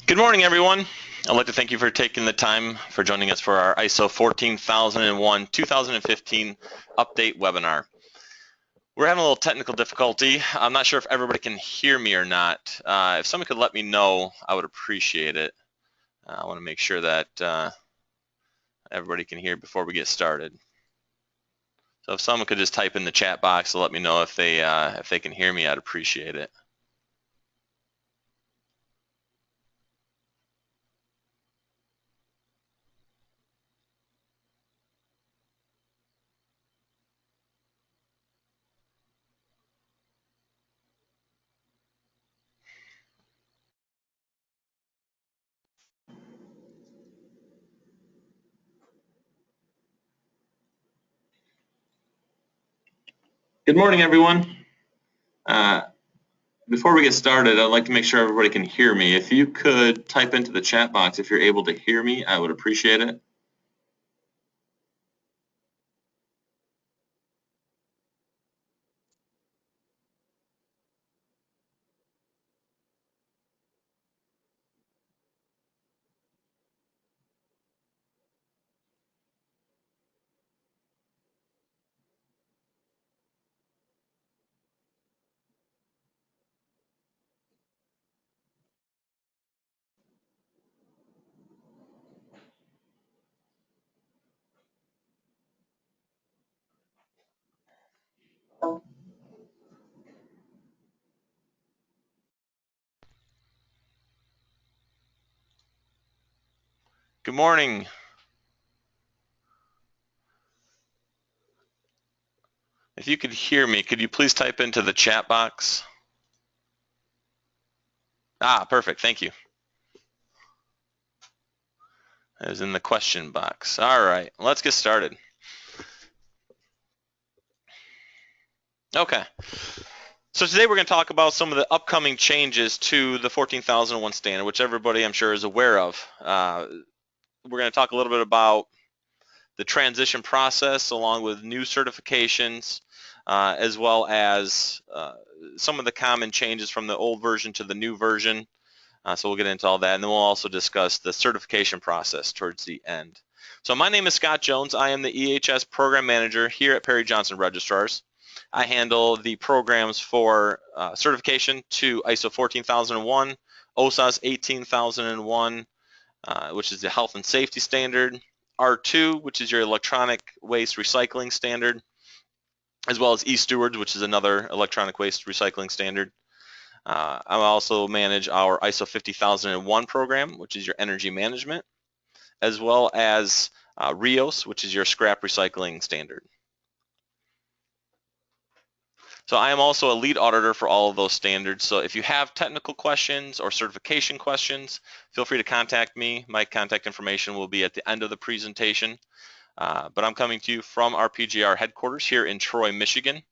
Good morning, everyone. I'd like to thank you for taking the time for joining us for our ISO 14001 2015 update webinar. We're having a little technical difficulty. I'm not sure if everybody can hear me or not. If someone could let me know, I would appreciate it. I want to make sure that everybody can hear before we get started. So if someone could just type in the chat box to let me know if they can hear me, I'd appreciate it. Good morning, everyone. Before we get started, I'd like to make sure everybody can hear me. If you could type into the chat box if you're able to hear me, I would appreciate it. Good morning. If you could hear me, could you please type into the chat box? Perfect. Thank you. It was in the question box. All right, let's get started. Okay. So today we're going to talk about some of the upcoming changes to the 14001 standard, which everybody I'm sure is aware of. We're going to talk a little bit about the transition process along with new certifications, as well as some of the common changes from the old version to the new version. So we'll get into all that, and then we'll also discuss the certification process towards the end. So my name is Scott Jones. I am the EHS Program Manager here at Perry Johnson Registrars. I handle the programs for certification to ISO 14001, OSAS 18001, which is the health and safety standard, R2, which is your electronic waste recycling standard, as well as eStewards, which is another electronic waste recycling standard. I also manage our ISO 50001 program, which is your energy management, as well as RIOS, which is your scrap recycling standard. So I am also a lead auditor for all of those standards. So if you have technical questions or certification questions, feel free to contact me. My contact information will be at the end of the presentation. But I'm coming to you from our PGR headquarters here in Troy, Michigan.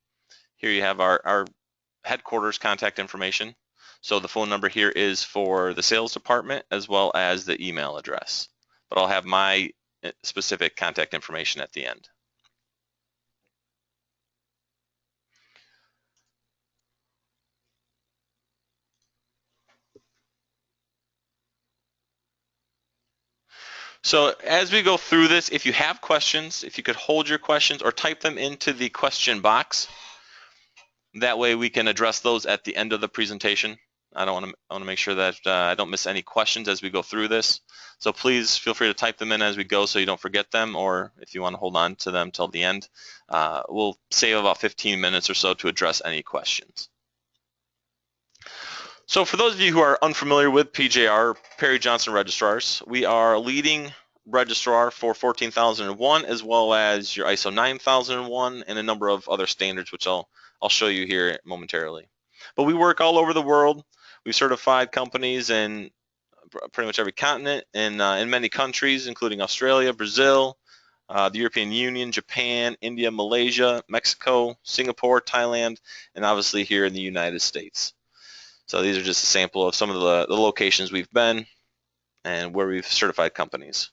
Here you have our headquarters contact information. So the phone number here is for the sales department as well as the email address. But I'll have my specific contact information at the end. So as we go through this, if you have questions, if you could hold your questions or type them into the question box, that way we can address those at the end of the presentation. I want to make sure that I don't miss any questions as we go through this. So please feel free to type them in as we go so you don't forget them, or if you want to hold on to them till the end. We'll save about 15 minutes or so to address any questions. So for those of you who are unfamiliar with PJR, Perry Johnson Registrars, we are a leading registrar for 14001 as well as your ISO 9001 and a number of other standards, which I'll show you here momentarily. But we work all over the world. We've certified companies in pretty much every continent and in many countries, including Australia, Brazil, the European Union, Japan, India, Malaysia, Mexico, Singapore, Thailand, and obviously here in the United States. So these are just a sample of some of the locations we've been and where we've certified companies.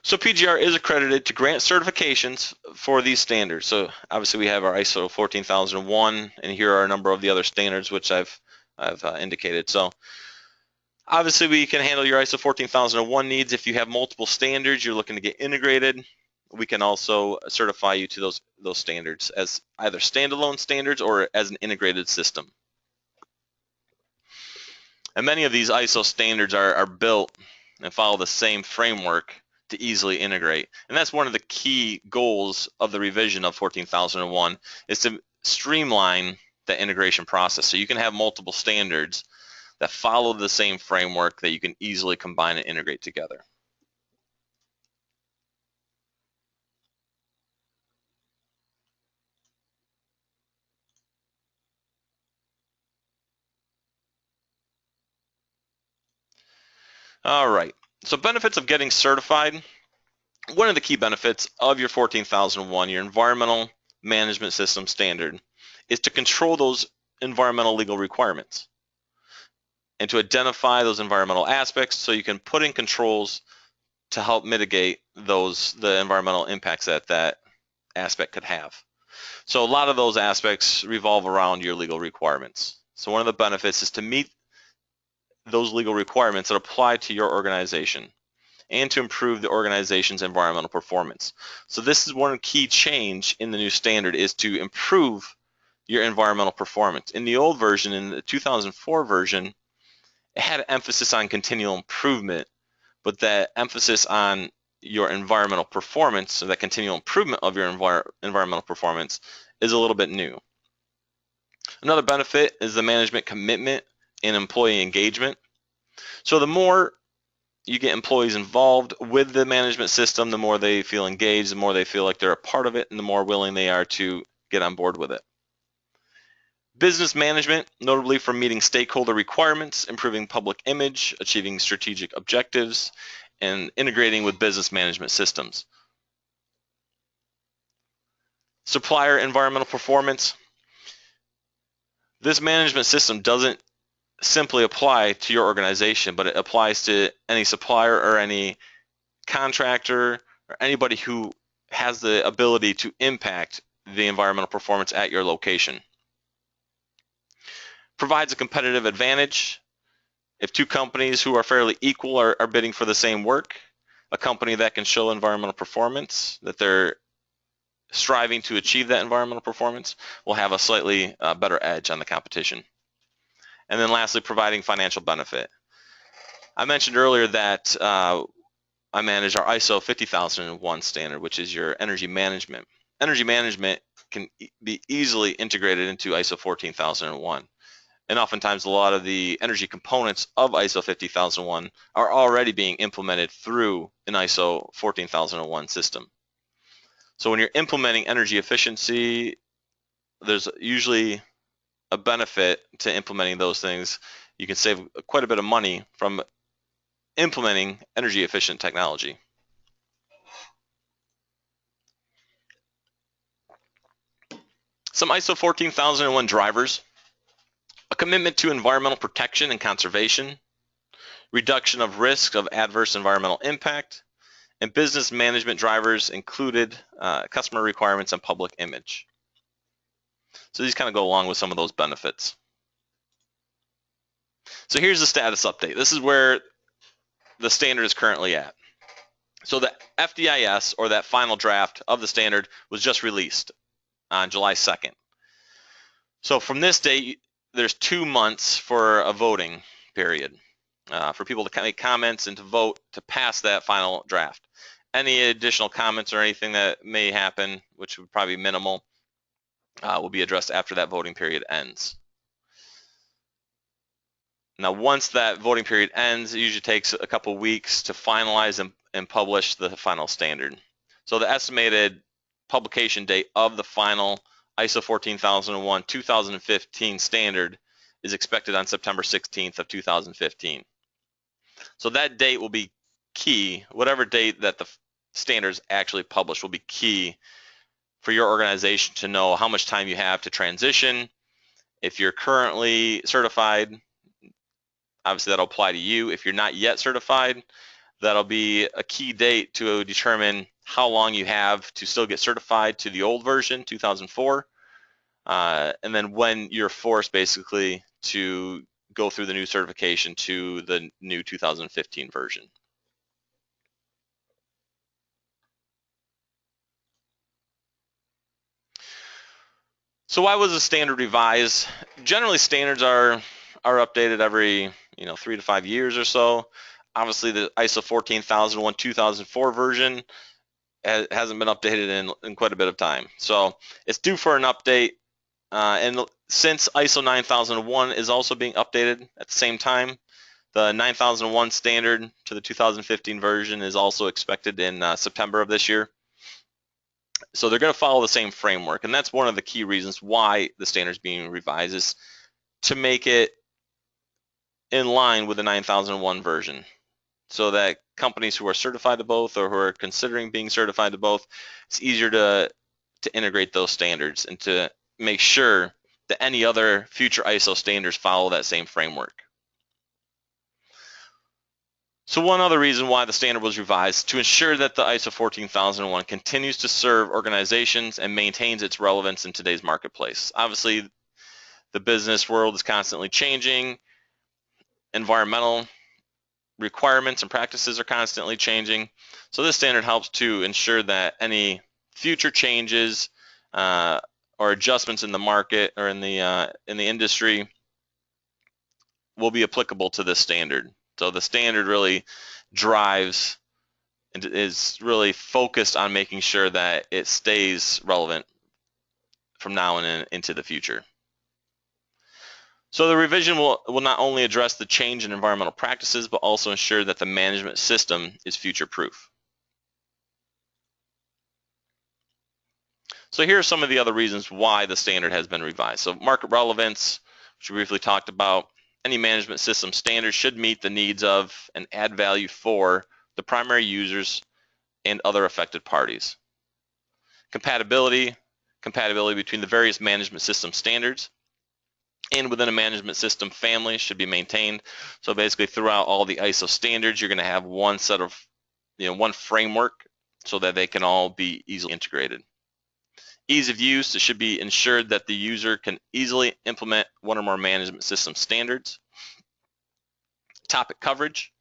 So PGR is accredited to grant certifications for these standards. So obviously we have our ISO 14001, and here are a number of the other standards which I've indicated. So obviously we can handle your ISO 14001 needs. If you have multiple standards, you're looking to get integrated, we can also certify you to those standards as either standalone standards or as an integrated system. And many of these ISO standards are built and follow the same framework to easily integrate. And that's one of the key goals of the revision of 14001 is to streamline the integration process. So you can have multiple standards that follow the same framework that you can easily combine and integrate together. All right, so benefits of getting certified. One of the key benefits of your 14001, your environmental management system standard, is to control those environmental legal requirements and to identify those environmental aspects so you can put in controls to help mitigate the environmental impacts that aspect could have. So a lot of those aspects revolve around your legal requirements. So one of the benefits is to meet those legal requirements that apply to your organization and to improve the organization's environmental performance. So this is one key change in the new standard, is to improve your environmental performance. In the old version, in the 2004 version, it had an emphasis on continual improvement, but that emphasis on your environmental performance, so that continual improvement of your environmental performance, is a little bit new. Another benefit is the management commitment and employee engagement. So the more you get employees involved with the management system, the more they feel engaged, the more they feel like they're a part of it, and the more willing they are to get on board with it. Business management, notably for meeting stakeholder requirements, improving public image, achieving strategic objectives, and integrating with business management systems. Supplier environmental performance. This management system doesn't simply apply to your organization, but it applies to any supplier or any contractor or anybody who has the ability to impact the environmental performance at your location. Provides a competitive advantage. If two companies who are fairly equal are bidding for the same work, a company that can show environmental performance, that they're striving to achieve that environmental performance, will have a slightly better edge on the competition. And then lastly, providing financial benefit. I mentioned earlier that I manage our ISO 50001 standard, which is your energy management. Energy management can be easily integrated into ISO 14001. And oftentimes a lot of the energy components of ISO 50001 are already being implemented through an ISO 14001 system. So when you're implementing energy efficiency, there's usually a benefit to implementing those things. You can save quite a bit of money from implementing energy efficient technology. Some ISO 14001 drivers: a commitment to environmental protection and conservation, reduction of risk of adverse environmental impact, and business management drivers included customer requirements and public image. So these kind of go along with some of those benefits. So here's the status update. This is where the standard is currently at. So the FDIS, or that final draft of the standard, was just released on July 2nd. So from this date, there's 2 months for a voting period for people to make comments and to vote to pass that final draft. Any additional comments or anything that may happen, which would probably be minimal, will be addressed after that voting period ends. Now, once that voting period ends, it usually takes a couple weeks to finalize and publish the final standard. So the estimated publication date of the final ISO 14001 2015 standard is expected on September 16th of 2015. So that date will be key. Whatever date that the standards actually published will be key for your organization to know how much time you have to transition. If you're currently certified, obviously that'll apply to you. If you're not yet certified, That'll be a key date to determine how long you have to still get certified to the old version, 2004, and then when you're forced basically to go through the new certification to the new 2015 version. So why was the standard revised? Generally, standards are updated every 3 to 5 years or so. Obviously, the ISO 14001 2004 version hasn't been updated in quite a bit of time, so it's due for an update. And since ISO 9001 is also being updated at the same time, the 9001 standard to the 2015 version is also expected in September of this year. So they're going to follow the same framework, and that's one of the key reasons why the standard is being revised, is to make it in line with the 9001 version, so that companies who are certified to both or who are considering being certified to both, it's easier to integrate those standards and to make sure that any other future ISO standards follow that same framework. So one other reason why the standard was revised, to ensure that the ISO 14001 continues to serve organizations and maintains its relevance in today's marketplace. Obviously, the business world is constantly changing. Environmental requirements and practices are constantly changing. So this standard helps to ensure that any future changes or adjustments in the market or in the industry will be applicable to this standard. So the standard really drives and is really focused on making sure that it stays relevant from now and into the future. So the revision will not only address the change in environmental practices, but also ensure that the management system is future-proof. So here are some of the other reasons why the standard has been revised. So market relevance, which we briefly talked about. Any management system standard should meet the needs of and add value for the primary users and other affected parties. Compatibility between the various management system standards and within a management system family should be maintained. So basically throughout all the ISO standards, you're going to have one set of, one framework so that they can all be easily integrated. Ease of use, it should be ensured that the user can easily implement one or more management system standards. Topic coverage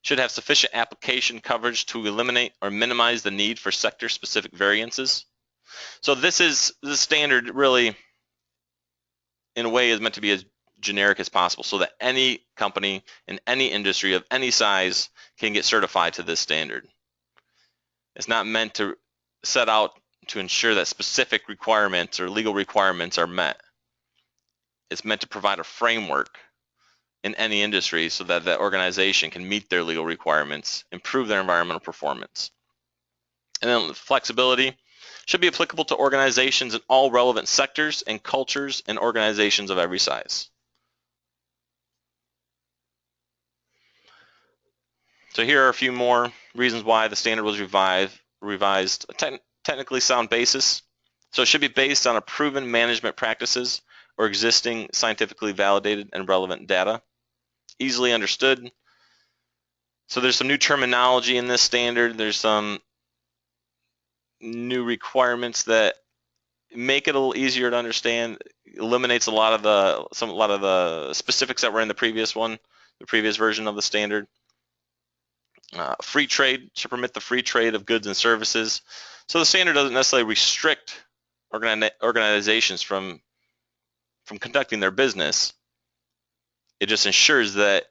should have sufficient application coverage to eliminate or minimize the need for sector-specific variances. So this standard really, in a way, is meant to be as generic as possible so that any company in any industry of any size can get certified to this standard. It's not meant to set out to ensure that specific requirements or legal requirements are met. It's meant to provide a framework in any industry so that the organization can meet their legal requirements, improve their environmental performance. And then flexibility should be applicable to organizations in all relevant sectors and cultures and organizations of every size. So here are a few more reasons why the standard was revised. A technically sound basis. So it should be based on a proven management practices or existing scientifically validated and relevant data. Easily understood. So there's some new terminology in this standard. There's some new requirements that make it a little easier to understand. Eliminates a lot of the specifics that were in the previous version of the standard. Free trade should permit the free trade of goods and services. So the standard doesn't necessarily restrict organizations from conducting their business. It just ensures that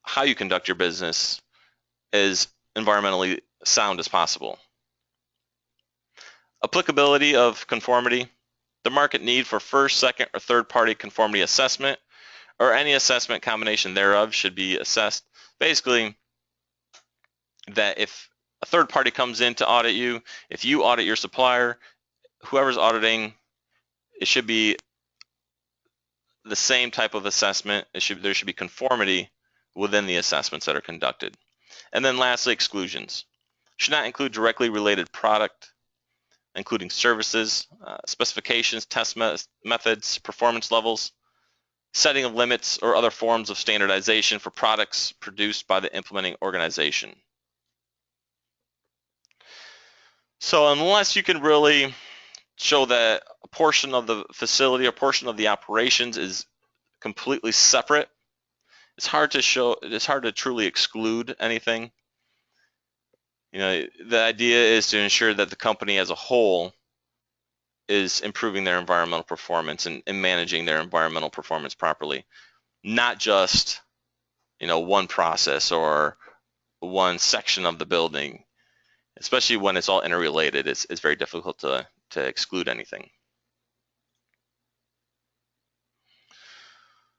how you conduct your business is environmentally sound as possible. Applicability of conformity. The market need for first, second, or third-party conformity assessment or any assessment combination thereof should be assessed. Basically, that if a third party comes in to audit you, if you audit your supplier, whoever's auditing, it should be the same type of assessment. There should be conformity within the assessments that are conducted. And then lastly, exclusions. Should not include directly related product, including services, specifications, test methods, performance levels, setting of limits, or other forms of standardization for products produced by the implementing organization. So unless you can really show that a portion of the facility or portion of the operations is completely separate, it's hard to truly exclude anything. The idea is to ensure that the company as a whole is improving their environmental performance and managing their environmental performance properly, not just one process or one section of the building. Especially when it's all interrelated, it's very difficult to exclude anything.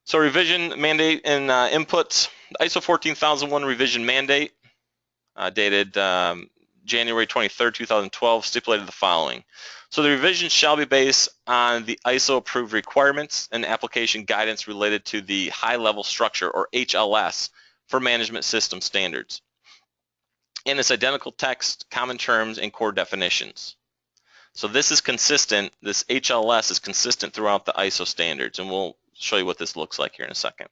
So revision mandate and inputs. The ISO 14001 revision mandate dated January 23rd, 2012 stipulated the following. So the revision shall be based on the ISO approved requirements and application guidance related to the high level structure, or HLS, for management system standards, and its identical text, common terms, and core definitions. So this is consistent, this HLS is consistent throughout the ISO standards, and we'll show you what this looks like here in a second.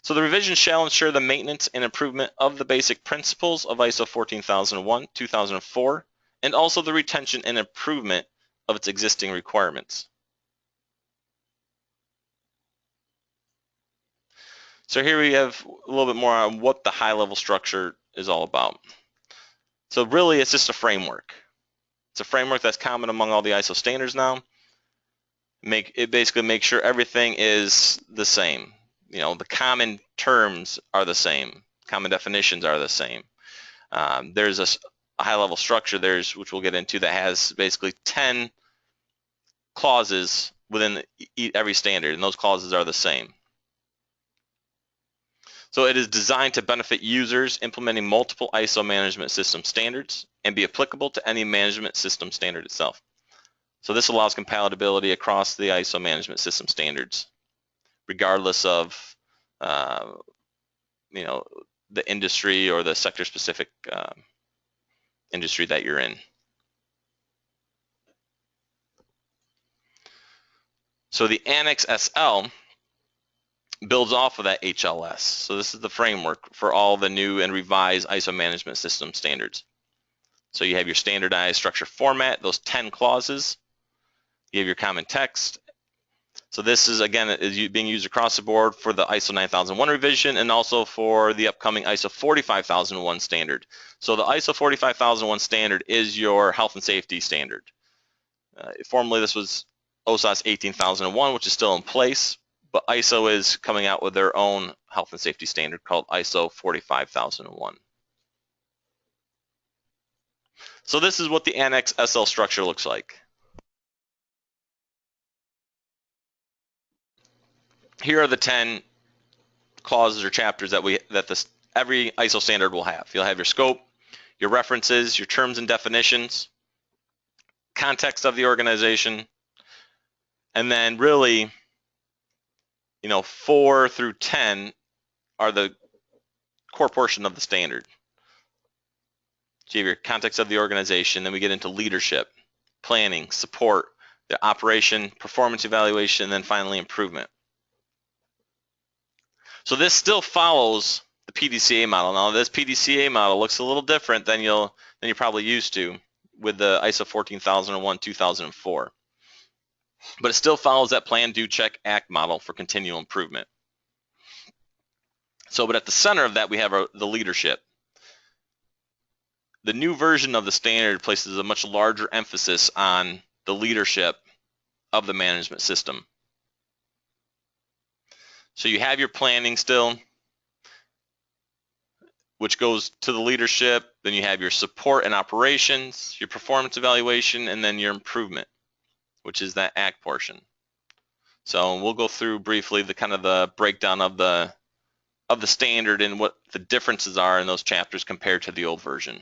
So the revision shall ensure the maintenance and improvement of the basic principles of ISO 14001, 2004, and also the retention and improvement of its existing requirements. So here we have a little bit more on what the high-level structure is all about. So really, it's just a framework. It's a framework that's common among all the ISO standards now. It basically makes sure everything is the same. The common terms are the same. Common definitions are the same. There's a high-level structure which we'll get into, that has basically 10 clauses within every standard, and those clauses are the same. So it is designed to benefit users implementing multiple ISO management system standards and be applicable to any management system standard itself. So this allows compatibility across the ISO management system standards, regardless of the industry or the sector-specific industry that you're in. So the Annex SL builds off of that HLS. So this is the framework for all the new and revised ISO management system standards. So you have your standardized structure format, those 10 clauses. You have your common text. So this is, again, being used across the board for the ISO 9001 revision and also for the upcoming ISO 45001 standard. So the ISO 45001 standard is your health and safety standard. Formerly, this was OSAS 18001, which is still in place, but ISO is coming out with their own health and safety standard called ISO 45001. So this is what the Annex SL structure looks like. Here are the 10 clauses or chapters that every ISO standard will have. You'll have your scope, your references, your terms and definitions, context of the organization, and then really, 4 through 10 are the core portion of the standard. So you have your context of the organization, then we get into leadership, planning, support, the operation, performance evaluation, and then finally improvement. So this still follows the PDCA model. Now this PDCA model looks a little different than you're probably used to with the ISO 14001, 2004. But it still follows that plan, do, check, act model for continual improvement. So, but at the center of that, we have the leadership. The new version of the standard places a much larger emphasis on the leadership of the management system. So you have your planning still, which goes to the leadership. Then you have your support and operations, your performance evaluation, and then your improvement, which is that act portion. So we'll go through briefly the kind of the breakdown of the standard and what the differences are in those chapters compared to the old version.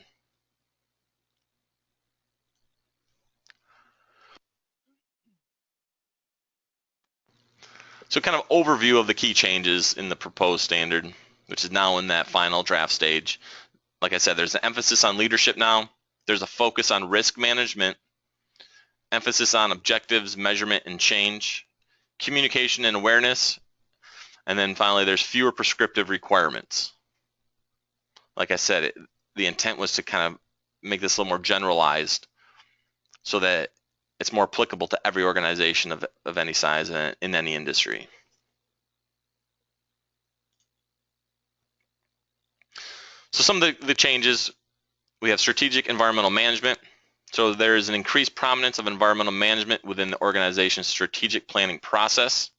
So kind of overview of the key changes in the proposed standard, which is now in that final draft stage. Like I said, there's an emphasis on leadership now. There's a focus on risk management, emphasis on objectives, measurement, and change, communication and awareness, and then finally there's fewer prescriptive requirements. Like I said, the intent was to kind of make this a little more generalized so that it's more applicable to every organization of any size and in any industry. So some of the changes, we have strategic environmental management. So there is an increased prominence of environmental management within the organization's strategic planning process,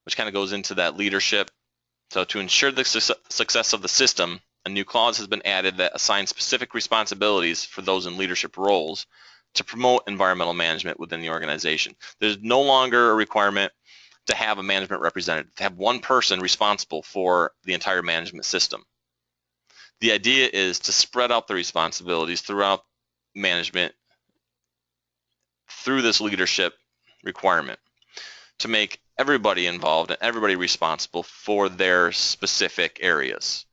which kind of goes into that leadership. So to ensure the success of the system, a new clause has been added that assigns specific responsibilities for those in leadership roles to promote environmental management within the organization. There's no longer a requirement to have a management representative, to have one person responsible for the entire management system. The idea is to spread out the responsibilities throughout management through this leadership requirement to make everybody involved and everybody responsible for their specific areas,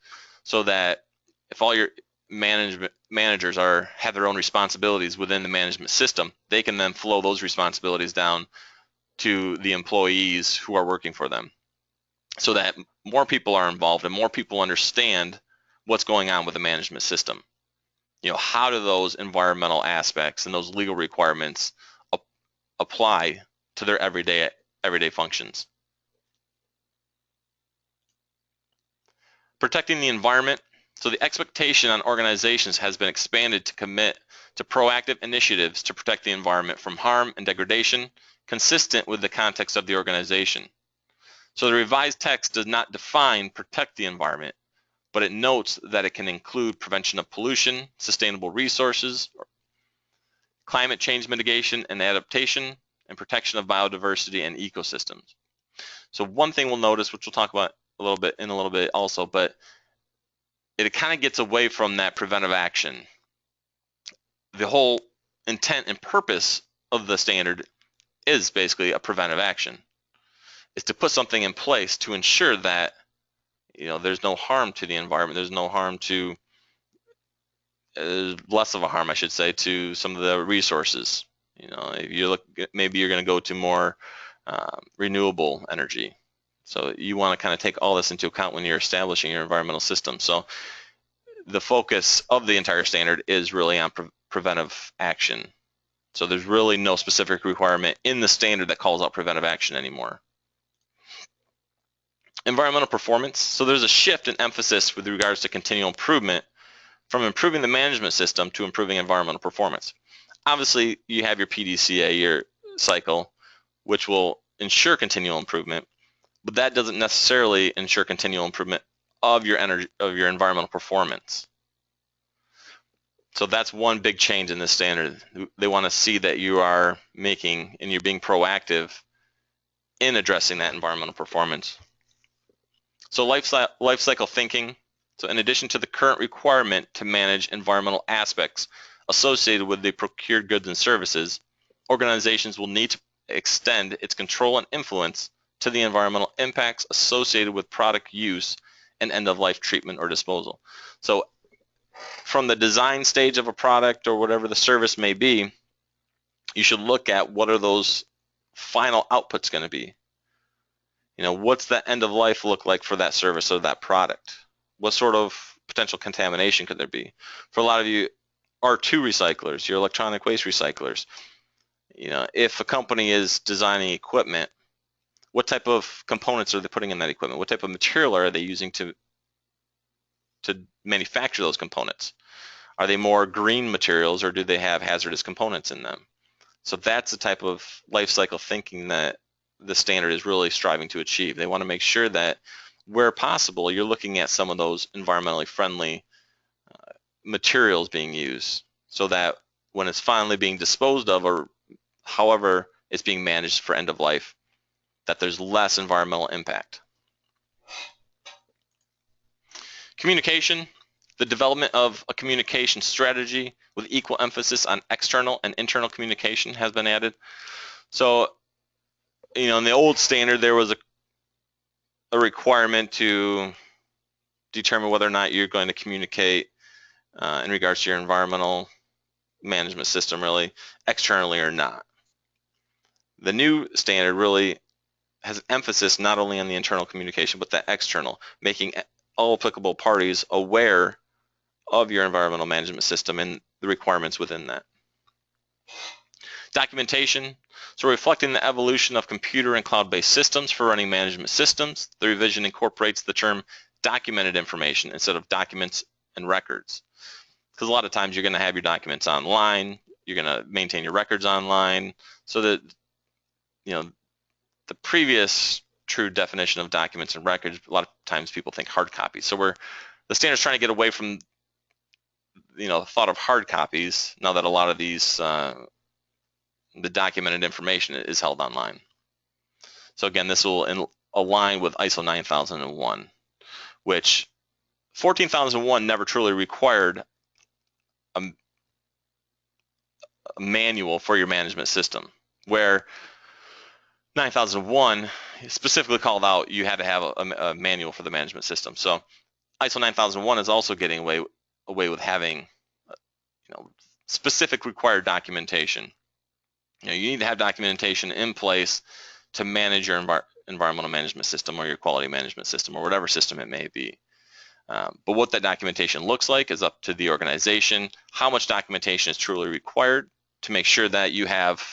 so that if all your managers have their own responsibilities within the management system, they can then flow those responsibilities down to the employees who are working for them, so that more people are involved and more people understand what's going on with the management system. How do those environmental aspects and those legal requirements apply to their everyday functions? Protecting the environment. So the expectation on organizations has been expanded to commit to proactive initiatives to protect the environment from harm and degradation, consistent with the context of the organization. So the revised text does not define protect the environment, but it notes that it can include prevention of pollution, sustainable resources, climate change mitigation and adaptation, and protection of biodiversity and ecosystems. So one thing we'll notice, which we'll talk about a little bit also, but it kind of gets away from that preventive action. The whole intent and purpose of the standard is basically a preventive action. It's to put something in place to ensure that there's no harm to the environment, there's no harm to less of a harm, I should say, to some of the resources. If you look, maybe you're going to go to more renewable energy. So you want to kind of take all this into account when you're establishing your environmental system. So the focus of the entire standard is really on preventive action. So there's really no specific requirement in the standard that calls out preventive action anymore. Environmental performance. So there's a shift in emphasis with regards to continual improvement, from improving the management system to improving environmental performance. Obviously, you have your PDCA, your cycle, which will ensure continual improvement, but that doesn't necessarily ensure continual improvement of your environmental performance. So that's one big change in this standard. They want to see that you are making and you're being proactive in addressing that environmental performance. So life cycle thinking. So in addition to the current requirement to manage environmental aspects associated with the procured goods and services, organizations will need to extend its control and influence to the environmental impacts associated with product use and end-of-life treatment or disposal. So from the design stage of a product or whatever the service may be, you should look at what are those final outputs going to be. What's the end of life look like for that service or that product? What sort of potential contamination could there be? For a lot of you R2 recyclers, your electronic waste recyclers, if a company is designing equipment, what type of components are they putting in that equipment? What type of material are they using to manufacture those components? Are they more green materials, or do they have hazardous components in them? So that's the type of life cycle thinking that the standard is really striving to achieve. They want to make sure that where possible, you're looking at some of those environmentally friendly materials being used, so that when it's finally being disposed of, or however it's being managed for end of life, that there's less environmental impact. Communication. The development of a communication strategy with equal emphasis on external and internal communication has been added. So, in the old standard, there was a requirement to determine whether or not you're going to communicate in regards to your environmental management system, really, externally or not. The new standard really has emphasis not only on the internal communication, but the external, making all applicable parties aware of your environmental management system and the requirements within that. Documentation, so reflecting the evolution of computer and cloud-based systems for running management systems, the revision incorporates the term documented information instead of documents and records. Because a lot of times you're going to have your documents online, you're going to maintain your records online, so that, you know, the previous true definition of documents and records, a lot of times people think hard copies. So the standard's trying to get away from, you know, the thought of hard copies now that a lot of these the documented information is held online. So again, this will align with ISO 9001, which 14001 never truly required a manual for your management system, where 9001 specifically called out you had to have a manual for the management system. So ISO 9001 is also getting away with having, you know, specific required documentation. You know, you need to have documentation in place to manage your environmental management system or your quality management system or whatever system it may be. But what that documentation looks like is up to the organization. How much documentation is truly required to make sure that you have,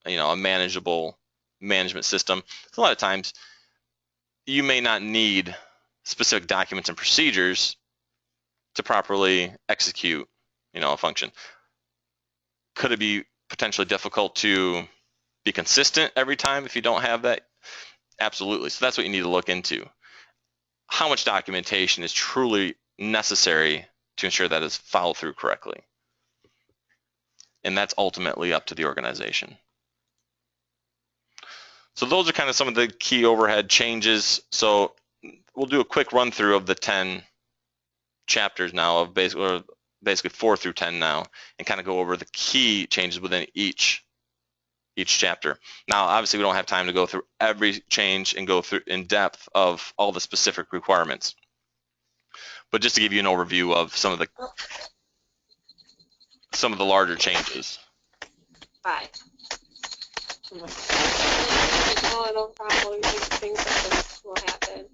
you know, a manageable management system. A lot of times you may not need specific documents and procedures to properly execute, you know, a function. Could it be potentially difficult to be consistent every time if you don't have that? Absolutely. So that's what you need to look into. How much documentation is truly necessary to ensure that it's followed through correctly? And that's ultimately up to the organization. So those are kind of some of the key overhead changes. So we'll do a quick run through of the 10 chapters now, of basically 4 through 10 now, and kind of go over the key changes within each chapter. Now, obviously, we don't have time to go through every change and go through in depth of all the specific requirements. But just to give you an overview of some of the larger changes. Bye. No problem. Things like this will happen.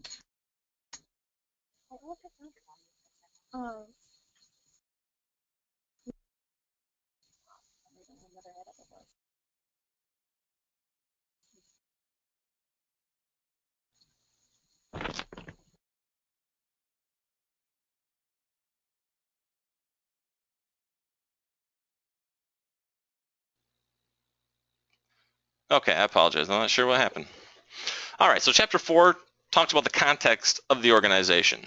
Okay, I apologize. I'm not sure what happened. All right, so chapter 4 talks about the context of the organization.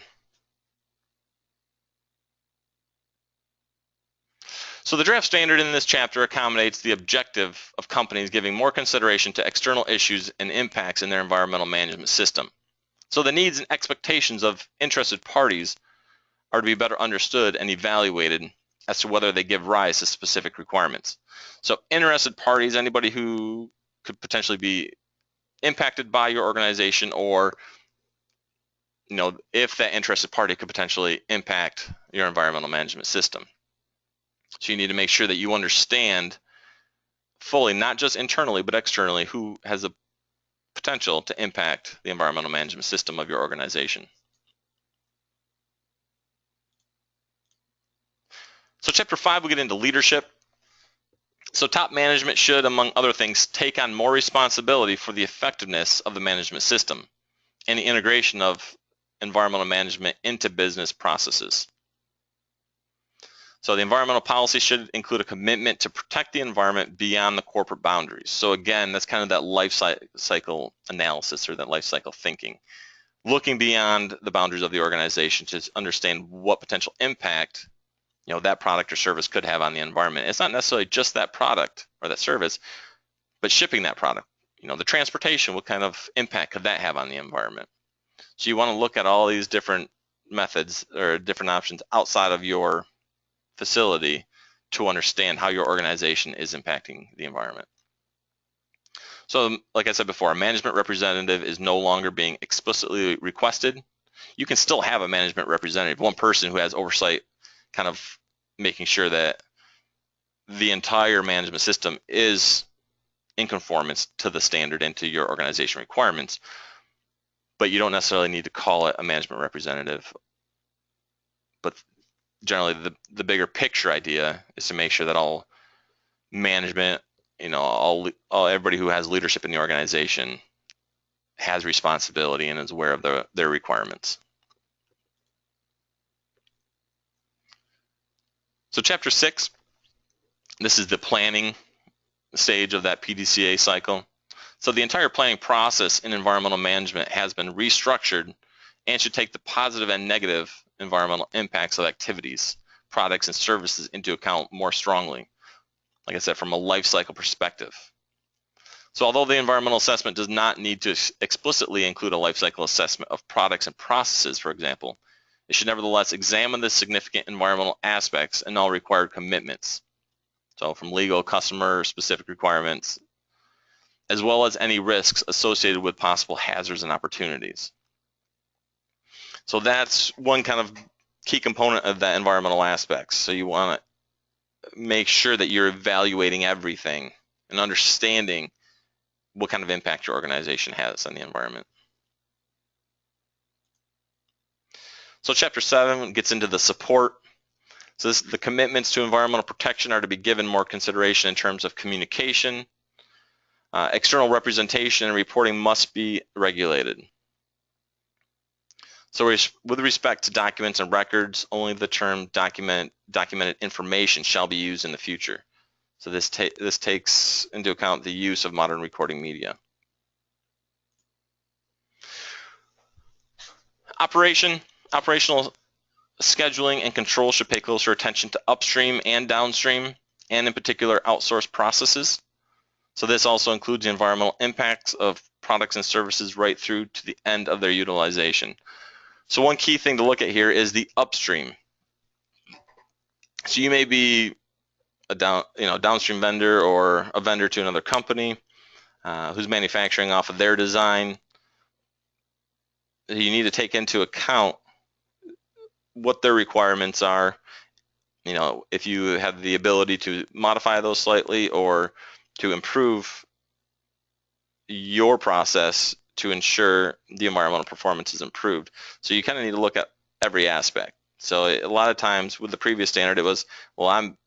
So the draft standard in this chapter accommodates the objective of companies giving more consideration to external issues and impacts in their environmental management system. So the needs and expectations of interested parties are to be better understood and evaluated as to whether they give rise to specific requirements. So interested parties, anybody who could potentially be impacted by your organization, or, you know, if that interested party could potentially impact your environmental management system. So you need to make sure that you understand fully, not just internally, but externally, who has the potential to impact the environmental management system of your organization. So chapter 5, we'll get into leadership. So top management should, among other things, take on more responsibility for the effectiveness of the management system and the integration of environmental management into business processes. So the environmental policy should include a commitment to protect the environment beyond the corporate boundaries. So again, that's kind of that life cycle analysis, or that life cycle thinking, looking beyond the boundaries of the organization to understand what potential impact, you know, that product or service could have on the environment. It's not necessarily just that product or that service, but shipping that product. You know, the transportation, what kind of impact could that have on the environment? So you want to look at all these different methods or different options outside of your facility to understand how your organization is impacting the environment. So like I said before, a management representative is no longer being explicitly requested. You can still have a management representative, one person who has oversight, kind of making sure that the entire management system is in conformance to the standard and to your organization requirements, but you don't necessarily need to call it a management representative. But generally the bigger picture idea is to make sure that all management, all everybody who has leadership in the organization has responsibility and is aware of their requirements. So chapter 6, this is the planning stage of that PDCA cycle. So the entire planning process in environmental management has been restructured and should take the positive and negative environmental impacts of activities, products, and services into account more strongly, like I said, from a life cycle perspective. So although the environmental assessment does not need to explicitly include a life cycle assessment of products and processes, for example, it should nevertheless examine the significant environmental aspects and all required commitments. So from legal, customer specific requirements, as well as any risks associated with possible hazards and opportunities. So that's one kind of key component of that environmental aspects. So you want to make sure that you're evaluating everything and understanding what kind of impact your organization has on the environment. So chapter 7 gets into the support. So the commitments to environmental protection are to be given more consideration in terms of communication. External representation and reporting must be regulated. So with respect to documents and records, only the term documented information shall be used in the future. So this takes into account the use of modern recording media. Operational scheduling and control should pay closer attention to upstream and downstream, and in particular outsourced processes. So this also includes the environmental impacts of products and services right through to the end of their utilization. So one key thing to look at here is the upstream. So you may be a downstream vendor or a vendor to another company who's manufacturing off of their design. You need to take into account what their requirements are. If you have the ability to modify those slightly or to improve your process to ensure the environmental performance is improved. So you kind of need to look at every aspect. So a lot of times with the previous standard, it was, well, I'm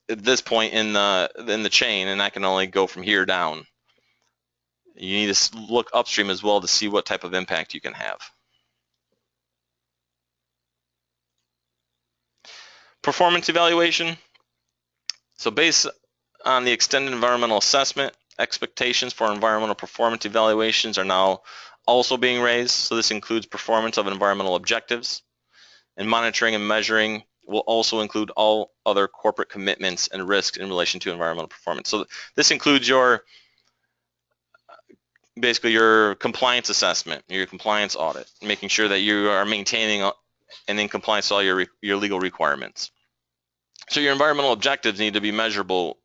at this point in the chain and I can only go from here down. You need to look upstream as well to see what type of impact you can have. Performance evaluation. So based on the extended environmental assessment, expectations for environmental performance evaluations are now also being raised. So this includes performance of environmental objectives, and monitoring and measuring will also include all other corporate commitments and risks in relation to environmental performance. So this includes basically your compliance assessment, your compliance audit, making sure that you are maintaining and in compliance with all your legal requirements. So your environmental objectives need to be measurable,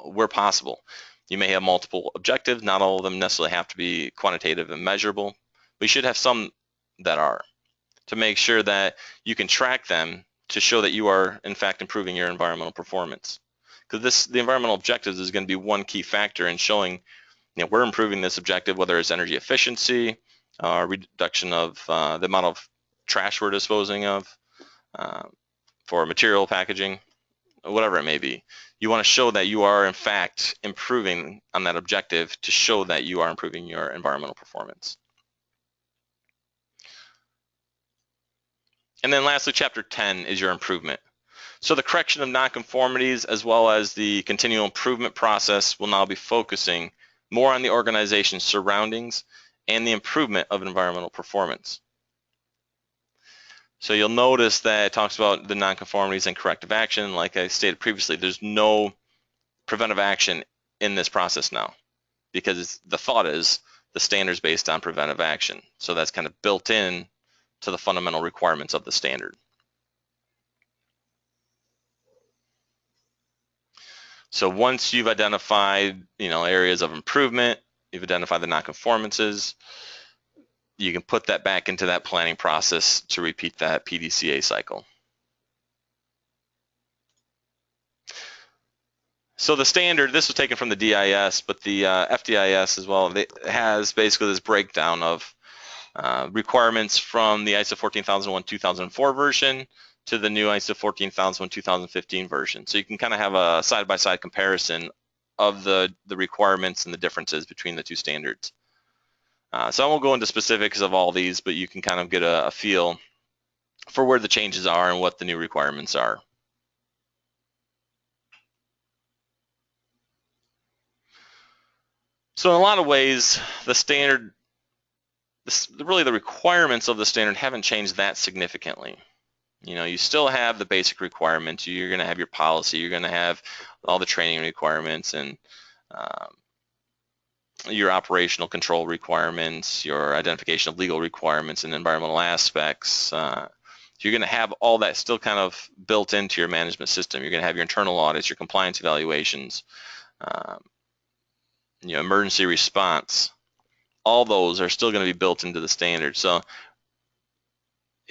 where possible. You may have multiple objectives. Not all of them necessarily have to be quantitative and measurable, but you should have some that are, to make sure that you can track them to show that you are in fact improving your environmental performance. Because the environmental objectives is going to be one key factor in showing we're improving this objective, whether it's energy efficiency, reduction of the amount of trash we're disposing of, for material packaging, whatever it may be. You want to show that you are in fact improving on that objective to show that you are improving your environmental performance. And then lastly, chapter 10 is your improvement. So the correction of nonconformities as well as the continual improvement process will now be focusing more on the organization's surroundings and the improvement of environmental performance. So you'll notice that it talks about the nonconformities and corrective action. Like I stated previously, there's no preventive action in this process now, because the thought is the standard's based on preventive action. So that's kind of built in to the fundamental requirements of the standard. So once you've identified, areas of improvement, you've identified the nonconformances, you can put that back into that planning process to repeat that PDCA cycle. So the standard, this was taken from the DIS, but the FDIS as well, it has basically this breakdown of requirements from the ISO 14001-2004 version to the new ISO 14001 2015 version. So you can kind of have a side-by-side comparison of the requirements and the differences between the two standards. So I won't go into specifics of all these, but you can kind of get a feel for where the changes are and what the new requirements are. So in a lot of ways, the standard, really the requirements of the standard haven't changed that significantly. You know, you still have the basic requirements. You're going to have your policy. You're going to have all the training requirements and your operational control requirements, your identification of legal requirements and environmental aspects. You're going to have all that still kind of built into your management system. You're going to have your internal audits, your compliance evaluations, you know, emergency response. All those are still going to be built into the standard. So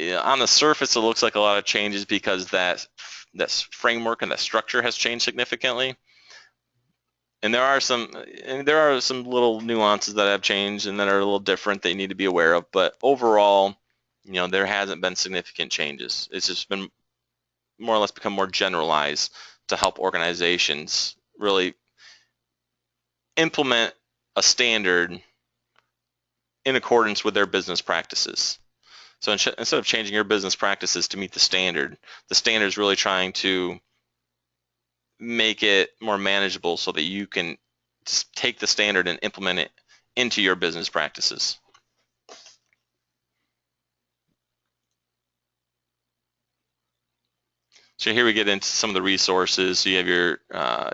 on the surface, it looks like a lot of changes because that framework and that structure has changed significantly. And there are some little nuances that have changed and that are a little different that you need to be aware of. But overall, you know, there hasn't been significant changes. It's just been more or less become more generalized to help organizations really implement a standard in accordance with their business practices. So instead of changing your business practices to meet the standard is really trying to make it more manageable so that you can take the standard and implement it into your business practices. So here we get into some of the resources. So you have your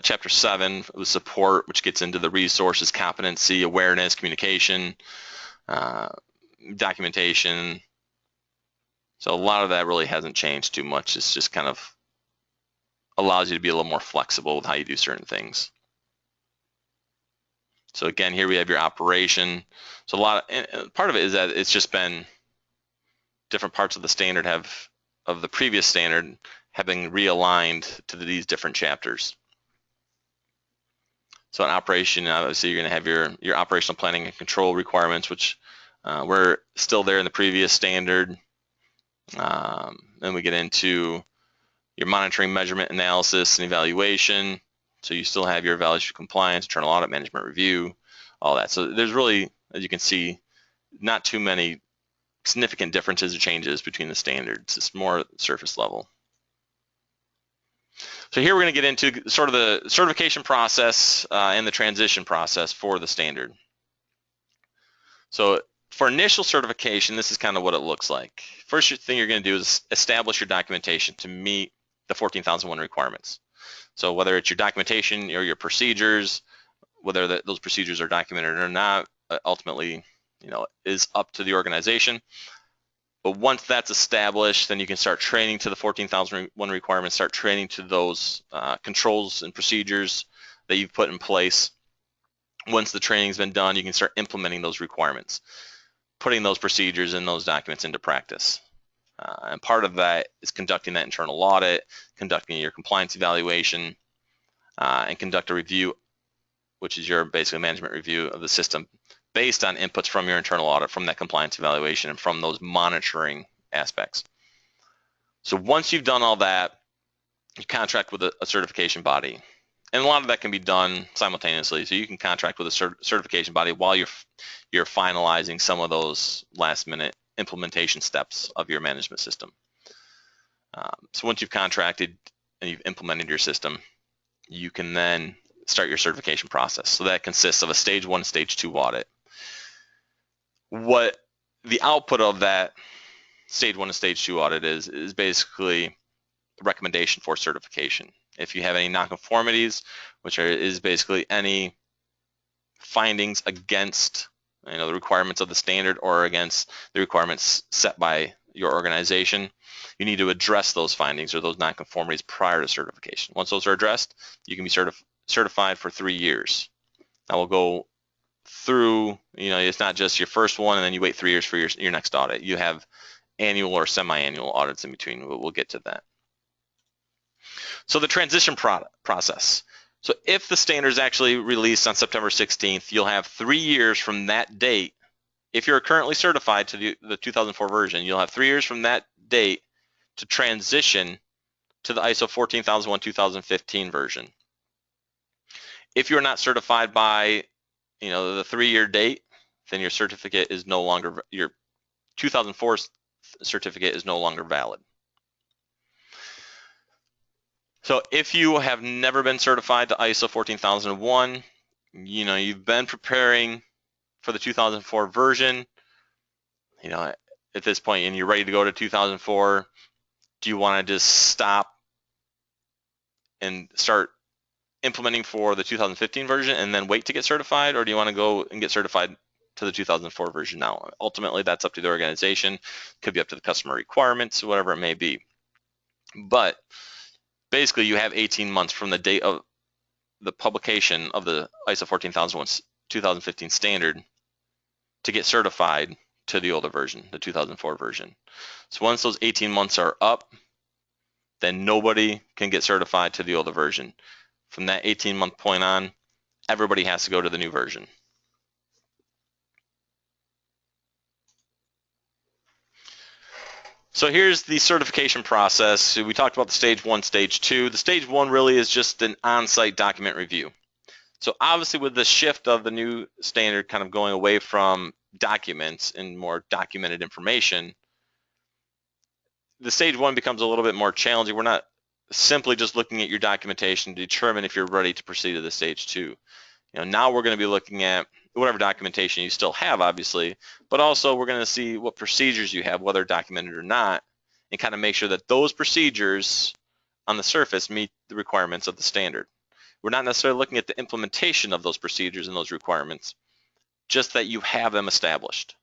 Chapter 7, the support, which gets into the resources, competency, awareness, communication, documentation. So a lot of that really hasn't changed too much. It's just kind of allows you to be a little more flexible with how you do certain things. So again, here we have your operation. So part of it is that it's just been different parts of the standard of the previous standard have been realigned to these different chapters. So in operation, obviously you're going to have your operational planning and control requirements, which were still there in the previous standard. Then we get into your monitoring, measurement, analysis, and evaluation. So you still have your evaluation of compliance, internal audit, management review, all that. So there's really, as you can see, not too many significant differences or changes between the standards. It's more surface level. So here we're going to get into sort of the certification process and the transition process for the standard. So for initial certification, this is kind of what it looks like. First thing you're going to do is establish your documentation to meet the 14001 requirements. So whether it's your documentation or your procedures, whether those procedures are documented or not, ultimately, you know, is up to the organization. But once that's established, then you can start training to the 14001 requirements, start training to those controls and procedures that you've put in place. Once the training's been done, you can start implementing those requirements, putting those procedures and those documents into practice. And part of that is conducting that internal audit, conducting your compliance evaluation, and conduct a review, which is your basically management review of the system based on inputs from your internal audit, from that compliance evaluation, and from those monitoring aspects. So once you've done all that, you contract with a certification body. And a lot of that can be done simultaneously. So you can contract with a certification body while you're finalizing some of those last minute implementation steps of your management system. So once you've contracted and you've implemented your system, you can then start your certification process. So that consists of a stage 1, stage 2 audit. What the output of that stage 1 and stage 2 audit is basically a recommendation for certification. If you have any nonconformities, which is basically any findings against the requirements of the standard or against the requirements set by your organization, you need to address those findings or those nonconformities prior to certification. Once those are addressed, you can be certified for 3 years. Now we'll go through, it's not just your first one and then you wait 3 years for your next audit. You have annual or semi-annual audits in between. We'll get to that. So the transition process. So if the standard is actually released on September 16th, you'll have 3 years from that date. If you're currently certified to the 2004 version, you'll have 3 years from that date to transition to the ISO 14001:2015 version. If you're not certified by, the 3-year date, then your certificate is no longer, your 2004 certificate is no longer valid. So if you have never been certified to ISO 14001, you've been preparing for the 2004 version, at this point, and you're ready to go to 2004, do you want to just stop and start implementing for the 2015 version and then wait to get certified, or do you want to go and get certified to the 2004 version now? Ultimately, that's up to the organization. Could be up to the customer requirements, whatever it may be. But basically, you have 18 months from the date of the publication of the ISO 14001:2015 standard to get certified to the older version, the 2004 version. So once those 18 months are up, then nobody can get certified to the older version. From that 18-month point on, everybody has to go to the new version. So here's the certification process. We talked about the stage 1, stage 2. The stage 1 really is just an on-site document review. So obviously with the shift of the new standard kind of going away from documents and more documented information, the stage 1 becomes a little bit more challenging. We're not simply just looking at your documentation to determine if you're ready to proceed to the stage 2. Now we're going to be looking at whatever documentation you still have, obviously, but also we're going to see what procedures you have, whether documented or not, and kind of make sure that those procedures on the surface meet the requirements of the standard. We're not necessarily looking at the implementation of those procedures and those requirements, just that you have them established.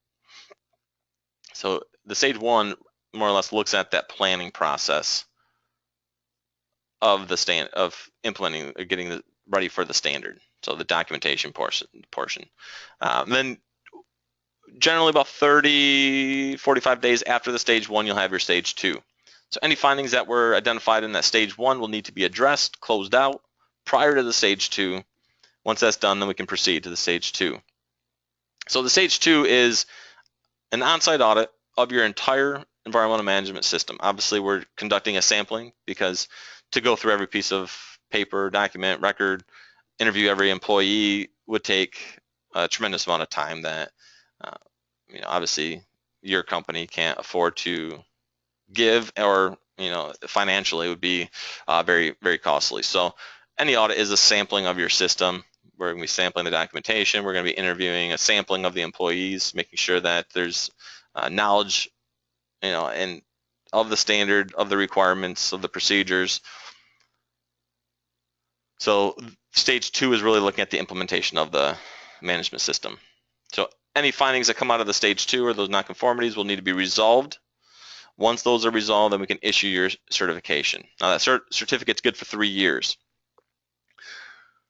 So the stage 1 more or less looks at that planning process of implementing or getting ready for the standard. So the documentation portion. Then generally about 45 days after the stage 1, you'll have your stage 2. So any findings that were identified in that stage 1 will need to be addressed, closed out prior to the stage 2. Once that's done, then we can proceed to the stage 2. So the stage 2 is an on-site audit of your entire environmental management system. Obviously, we're conducting a sampling because to go through every piece of paper, document, record, interview every employee would take a tremendous amount of time that, obviously your company can't afford to give, or, financially it would be very, very costly. So any audit is a sampling of your system. We're going to be sampling the documentation. We're going to be interviewing a sampling of the employees, making sure that there's knowledge, and of the standard, of the requirements, of the procedures. So stage 2 is really looking at the implementation of the management system. So any findings that come out of the stage 2 or those nonconformities will need to be resolved. Once those are resolved, then we can issue your certification. Now that certificate's good for 3 years.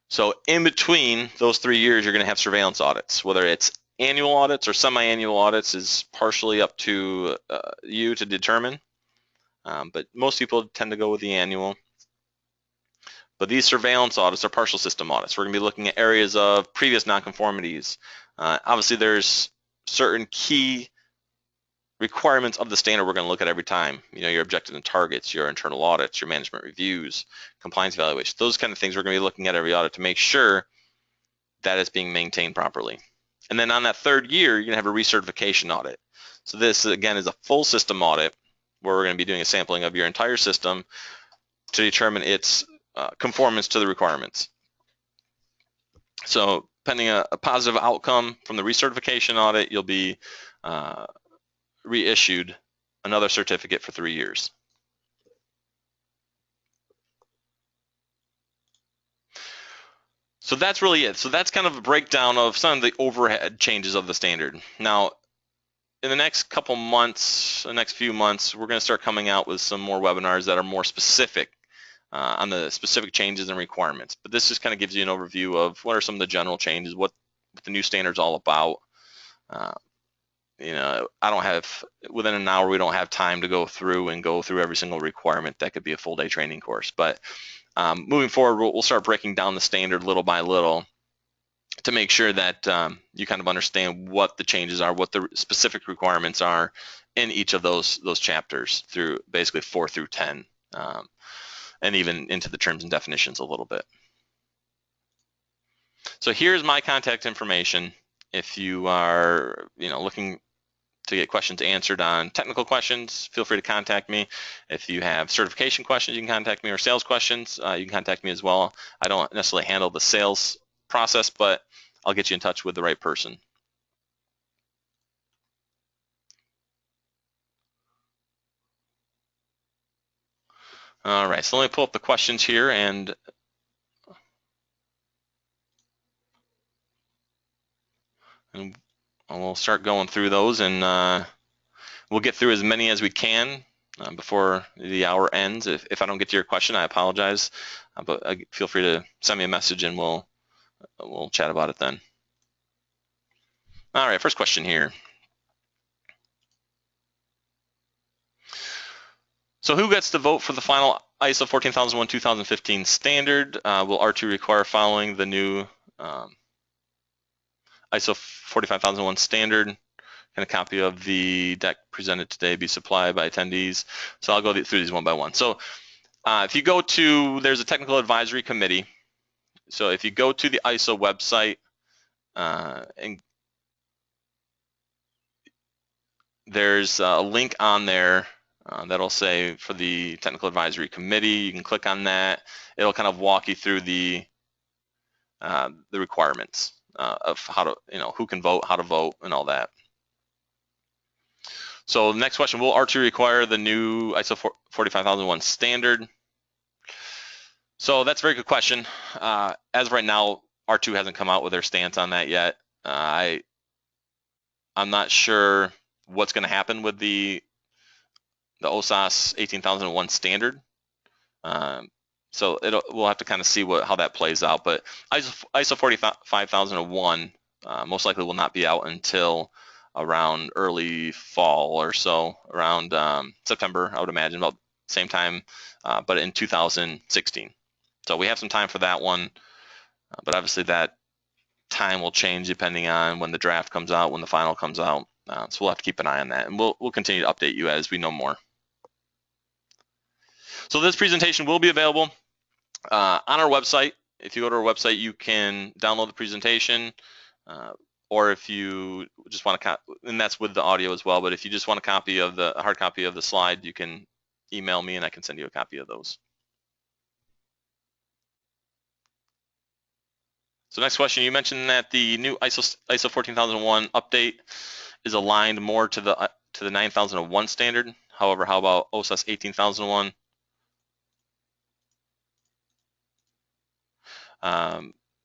So in between those 3 years, you're going to have surveillance audits. Whether it's annual audits or semi-annual audits is partially up to you to determine. But most people tend to go with the annual. But these surveillance audits are partial system audits. We're going to be looking at areas of previous nonconformities. Obviously, there's certain key requirements of the standard we're going to look at every time. Your objectives and targets, your internal audits, your management reviews, compliance evaluation. Those kind of things we're going to be looking at every audit to make sure that it's being maintained properly. And then on that 3rd year, you're going to have a recertification audit. So this, again, is a full system audit where we're going to be doing a sampling of your entire system to determine its conformance to the requirements. So pending a positive outcome from the recertification audit, you'll be reissued another certificate for 3 years. So that's really it. So that's kind of a breakdown of some of the overhead changes of the standard. Now, in the next couple months, the next few months, we're going to start coming out with some more webinars that are more specific on the specific changes and requirements. But this just kind of gives you an overview of what are some of the general changes, what the new standard's all about. Within an hour, we don't have time to go through every single requirement. That could be a full day training course. But moving forward, we'll start breaking down the standard little by little to make sure that you kind of understand what the changes are, what the specific requirements are in each of those chapters through basically 4 through 10, and even into the terms and definitions a little bit. So here's my contact information. If you are looking to get questions answered on technical questions, feel free to contact me. If you have certification questions, you can contact me, or sales questions, you can contact me as well. I don't necessarily handle the sales process, but I'll get you in touch with the right person. All right, so let me pull up the questions here, and we'll start going through those, and we'll get through as many as we can before the hour ends. If I don't get to your question, I apologize, but feel free to send me a message and we'll chat about it then. All right, first question here. So who gets to vote for the final ISO 14001:2015 standard? Will R2 require following the new ISO 45001 standard? Can a copy of the deck presented today be supplied by attendees? So I'll go through these one by one. So if you go to, there's a technical advisory committee. So if you go to the ISO website, and there's a link on there that'll say for the technical advisory committee. You can click on that. It'll kind of walk you through the requirements of how to, who can vote, how to vote, and all that. So the next question, will R2 require the new ISO 45001 standard? So that's a very good question. As of right now, R2 hasn't come out with their stance on that yet. I'm not sure what's going to happen with the OSAS 18001 standard. So we'll have to kind of see how that plays out. But ISO 45001 most likely will not be out until around early fall or so, around September, I would imagine, about the same time, but in 2016. So we have some time for that one, but obviously that time will change depending on when the draft comes out, when the final comes out. So we'll have to keep an eye on that, and we'll continue to update you as we know more. So this presentation will be available on our website. If you go to our website, you can download the presentation, or if you just want to, and that's with the audio as well, but if you just want a hard copy of the slide, you can email me and I can send you a copy of those. So next question, you mentioned that the new ISO 14001 update is aligned more to the 9001 standard. However, how about OSAS 18001?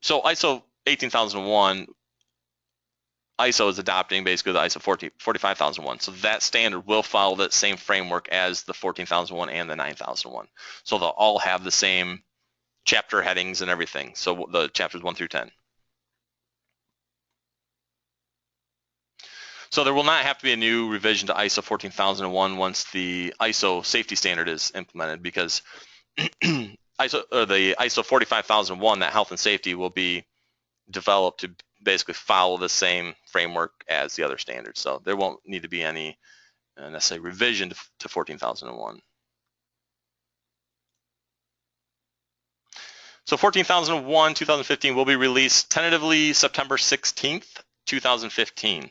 So ISO 18001, ISO is adopting basically the ISO 45001. So that standard will follow that same framework as the 14001 and the 9001. So they'll all have the same chapter headings and everything. So the chapters 1 through 10. So there will not have to be a new revision to ISO 14001 once the ISO safety standard is implemented, because the ISO 45001, that health and safety, will be developed to basically follow the same framework as the other standards. So there won't need to be any necessary revision to 14001. So 14001 2015 will be released tentatively September 16th, 2015.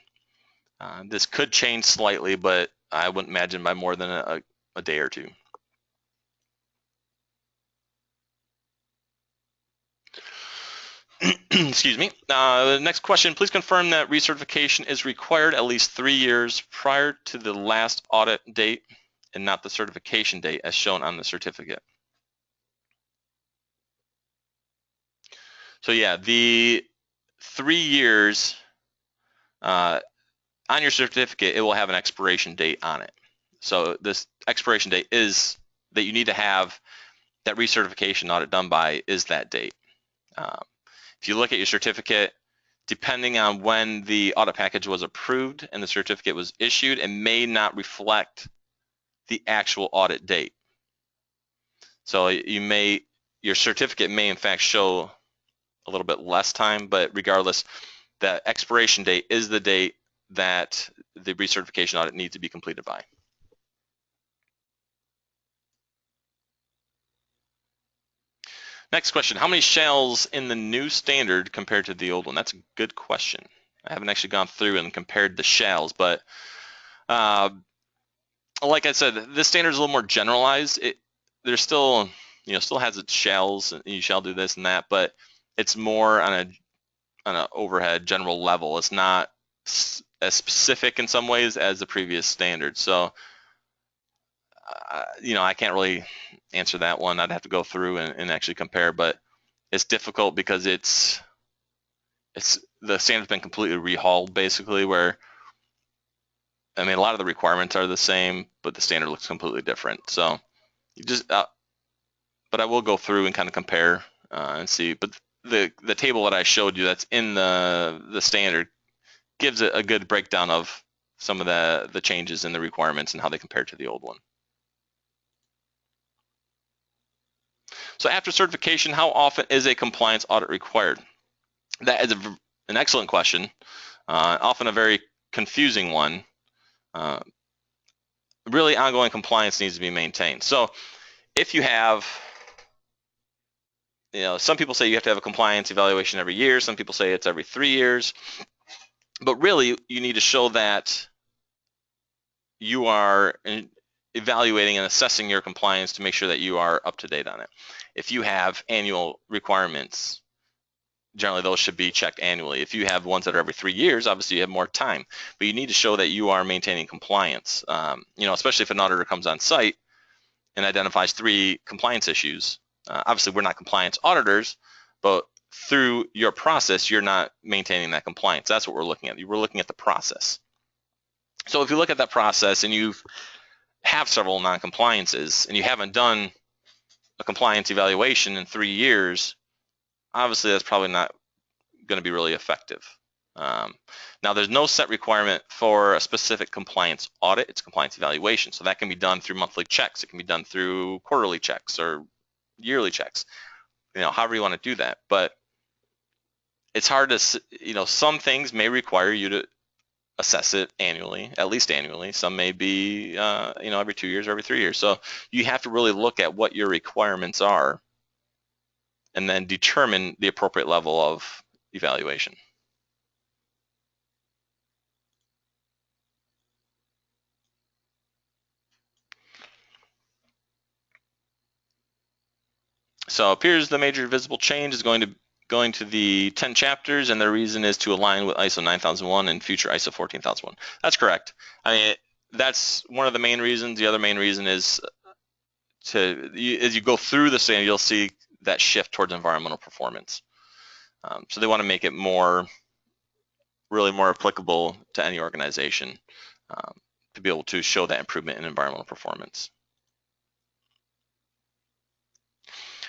This could change slightly, but I wouldn't imagine by more than a day or two. Excuse me. Next question, please confirm that recertification is required at least 3 years prior to the last audit date and not the certification date as shown on the certificate. So yeah, the 3 years on your certificate, it will have an expiration date on it. So this expiration date is that you need to have that recertification audit done by is that date. If you look at your certificate, depending on when the audit package was approved and the certificate was issued, it may not reflect the actual audit date. So your certificate may in fact show a little bit less time, but regardless, that expiration date is the date that the recertification audit needs to be completed by. Next question, how many shalls in the new standard compared to the old one? That's a good question. I haven't actually gone through and compared the shalls, but like I said, this standard is a little more generalized. There's still, still has its shalls, and you shall do this and that, but it's more on an overhead general level. It's not as specific in some ways as the previous standard. So, I can't really answer that one. I'd have to go through and actually compare, but it's difficult because the standard's been completely rehauled basically, where a lot of the requirements are the same, but the standard looks completely different. So but I will go through and kind of compare and see. But the table that I showed you that's in the standard gives a good breakdown of some of the changes in the requirements and how they compare to the old one. So after certification, how often is a compliance audit required? That is an excellent question, often a very confusing one. Really, ongoing compliance needs to be maintained. So if you have, some people say you have to have a compliance evaluation every year. Some people say it's every 3 years. But really, you need to show that you are evaluating and assessing your compliance to make sure that you are up to date on it. If you have annual requirements, generally those should be checked annually. If you have ones that are every 3 years, obviously you have more time, but you need to show that you are maintaining compliance. Especially if an auditor comes on site and identifies 3 compliance issues. Obviously, we're not compliance auditors, but through your process, you're not maintaining that compliance. That's what we're looking at. We're looking at the process. So if you look at that process and you have several non-compliances and you haven't done a compliance evaluation in 3 years, obviously that's probably not going to be really effective. Now, there's no set requirement for a specific compliance audit. It's compliance evaluation. So that can be done through monthly checks. It can be done through quarterly checks or yearly checks, however you want to do that. But it's hard to, some things may require you to assess it annually, at least annually. Some may be, every 2 years or every 3 years. So you have to really look at what your requirements are and then determine the appropriate level of evaluation. So appears the major visible change is going to the 10 chapters, and the reason is to align with ISO 9001 and future ISO 14001. That's correct. That's one of the main reasons. The other main reason is as you go through the standard, you'll see that shift towards environmental performance. So they want to make it really more applicable to any organization to be able to show that improvement in environmental performance.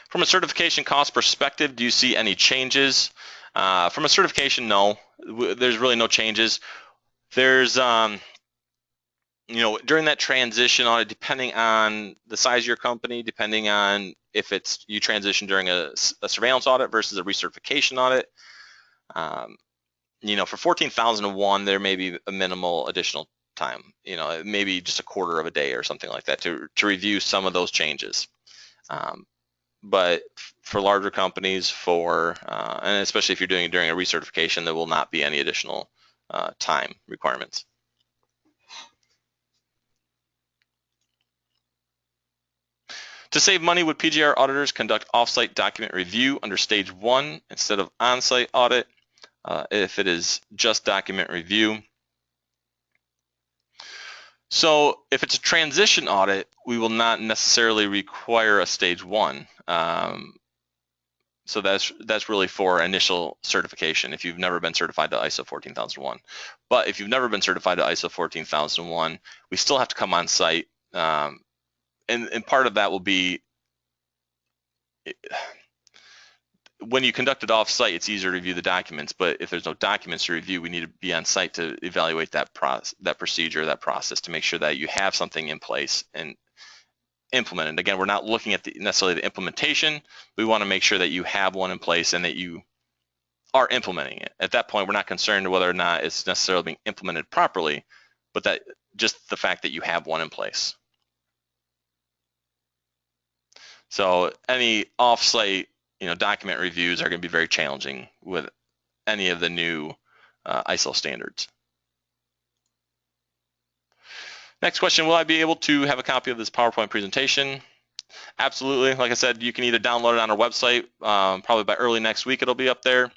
From a certification cost perspective, do you see any changes? From a certification, no. There's really no changes. There's, during that transition audit, depending on the size of your company, depending on if you transition during a surveillance audit versus a recertification audit, for 14,001, there may be a minimal additional time, maybe just a quarter of a day or something like that to review some of those changes. But for larger companies, and especially if you're doing it during a recertification, there will not be any additional time requirements. To save money, would PGR auditors conduct off-site document review under stage 1 instead of on-site audit if it is just document review? So if it's a transition audit, we will not necessarily require a stage 1. So that's really for initial certification if you've never been certified to ISO 14001. But if you've never been certified to ISO 14001, we still have to come on site. And part of that will be when you conduct it off site, it's easier to review the documents. But if there's no documents to review, we need to be on site to evaluate that procedure, that process, to make sure that you have something in place and implement it. Again, we're not looking at necessarily the implementation. We want to make sure that you have one in place and that you are implementing it. At that point, we're not concerned whether or not it's necessarily being implemented properly, but that just the fact that you have one in place. So any off-site, document reviews are going to be very challenging with any of the new ISO standards. Next question, will I be able to have a copy of this PowerPoint presentation? Absolutely. Like I said, you can either download it on our website, probably by early next week it'll be up there,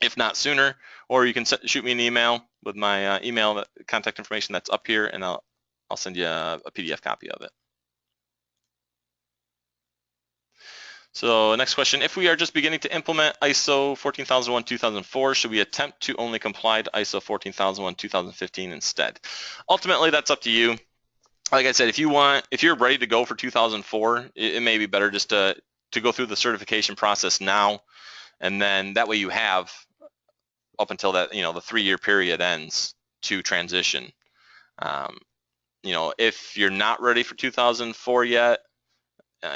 if not sooner, or you can shoot me an email with my email contact information that's up here, and I'll send you a PDF copy of it. So next question, if we are just beginning to implement ISO 14001-2004, should we attempt to only comply to ISO 14001-2015 instead? Ultimately, that's up to you. Like I said, if you're ready to go for 2004, it may be better just to go through the certification process now, and then that way you have up until that, the 3-year period ends to transition. If you're not ready for 2004 yet,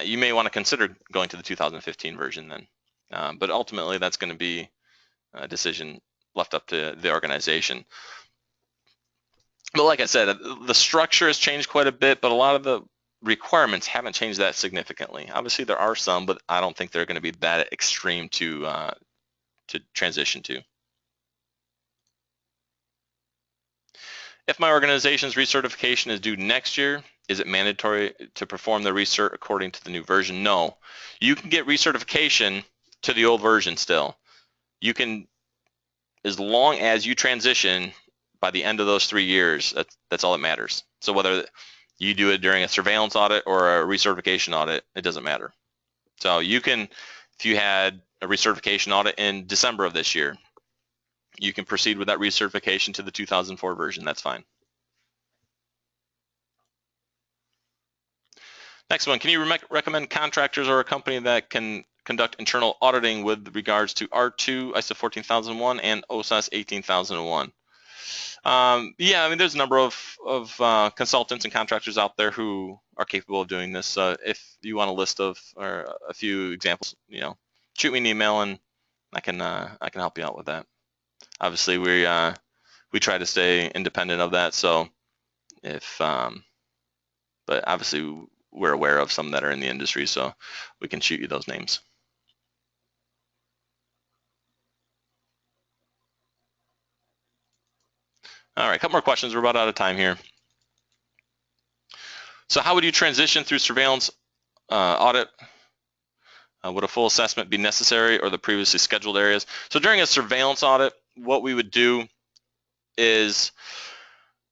you may want to consider going to the 2015 version then. But ultimately, that's going to be a decision left up to the organization. But like I said, the structure has changed quite a bit, but a lot of the requirements haven't changed that significantly. Obviously, there are some, but I don't think they're going to be that extreme to transition to. If my organization's recertification is due next year, is it mandatory to perform the recert according to the new version? No. You can get recertification to the old version still. You can, as long as you transition by the end of those 3 years, that's all that matters. So whether you do it during a surveillance audit or a recertification audit, it doesn't matter. So you can, if you had a recertification audit in December of this year, you can proceed with that recertification to the 2004 version. That's fine. Next one, can you recommend contractors or a company that can conduct internal auditing with regards to R2, ISO 14001, and OSAS 18001? Yeah, I mean, there's a number of consultants and contractors out there who are capable of doing this. If you want a list of or a few examples, shoot me an email and I can help you out with that. Obviously, we try to stay independent of that. So but obviously we're aware of some that are in the industry, so we can shoot you those names. All right, a couple more questions. We're about out of time here. So how would you transition through surveillance audit? Would a full assessment be necessary or the previously scheduled areas? So during a surveillance audit, what we would do is,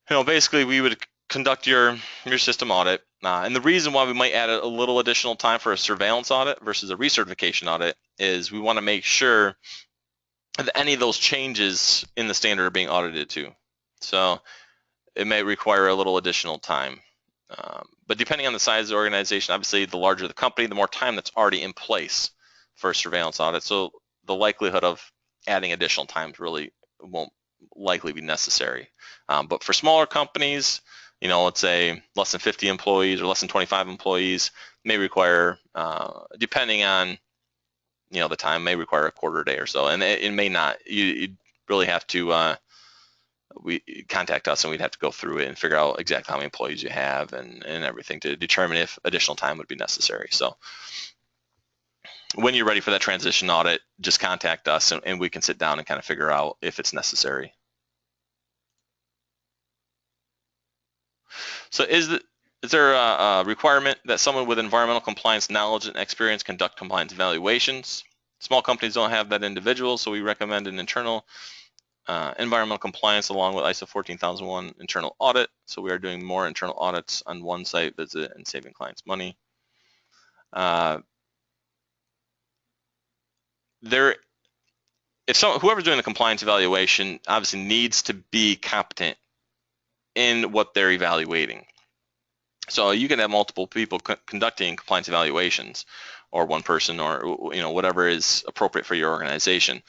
basically we would conduct your system audit. And the reason why we might add a little additional time for a surveillance audit versus a recertification audit is we want to make sure that any of those changes in the standard are being audited too. So it may require a little additional time. But depending on the size of the organization, obviously the larger the company, the more time that's already in place for a surveillance audit. So the likelihood of adding additional time really won't likely be necessary. But for smaller companies, let's say less than 50 employees or less than 25 employees, may require, depending on the time, may require a quarter day or so, and it may not. You'd really have to contact us, and we'd have to go through it and figure out exactly how many employees you have and everything to determine if additional time would be necessary. So when you're ready for that transition audit, just contact us and we can sit down and kind of figure out if it's necessary. So is there a requirement that someone with environmental compliance knowledge and experience conduct compliance evaluations? Small companies don't have that individual, so we recommend an internal environmental compliance along with ISO 14001 internal audit. So we are doing more internal audits on one site visit and saving clients money. Whoever's doing the compliance evaluation obviously needs to be competent in what they're evaluating. So you can have multiple people conducting compliance evaluations, or one person, or whatever is appropriate for your organization.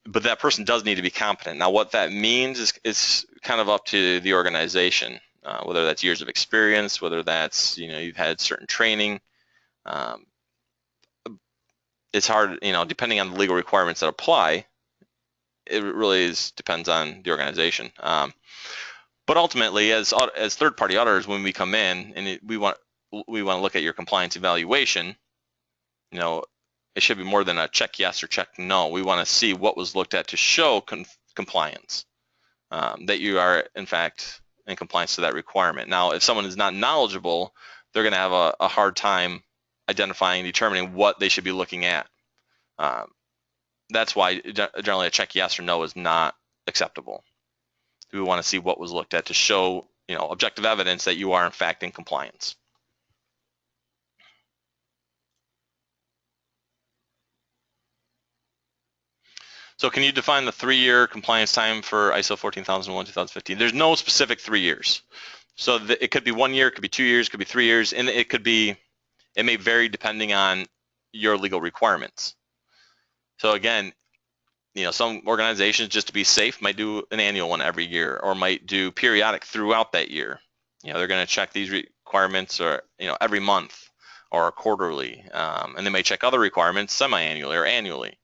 But that person does need to be competent. Now, what that means is kind of up to the organization, whether that's years of experience, whether that's you've had certain training. it's hard, depending on the legal requirements that apply, it really depends on the organization. But ultimately, as third-party auditors, when we come in and we want to look at your compliance evaluation, it should be more than a check yes or check no. We want to see what was looked at to show compliance, that you are in fact in compliance to that requirement. Now, if someone is not knowledgeable, they're going to have a hard time identifying, determining what they should be looking at. That's why generally a check yes or no is not acceptable. We want to see what was looked at to show, objective evidence that you are in fact in compliance. So can you define the 3-year compliance time for ISO 14001:2015? There's no specific 3 years. So it could be 1 year, it could be 2 years, it could be 3 years, and it may vary depending on your legal requirements. So again, some organizations, just to be safe, might do an annual one every year, or might do periodic throughout that year. They're going to check these requirements, or every month or quarterly, and they may check other requirements semi-annually or annually.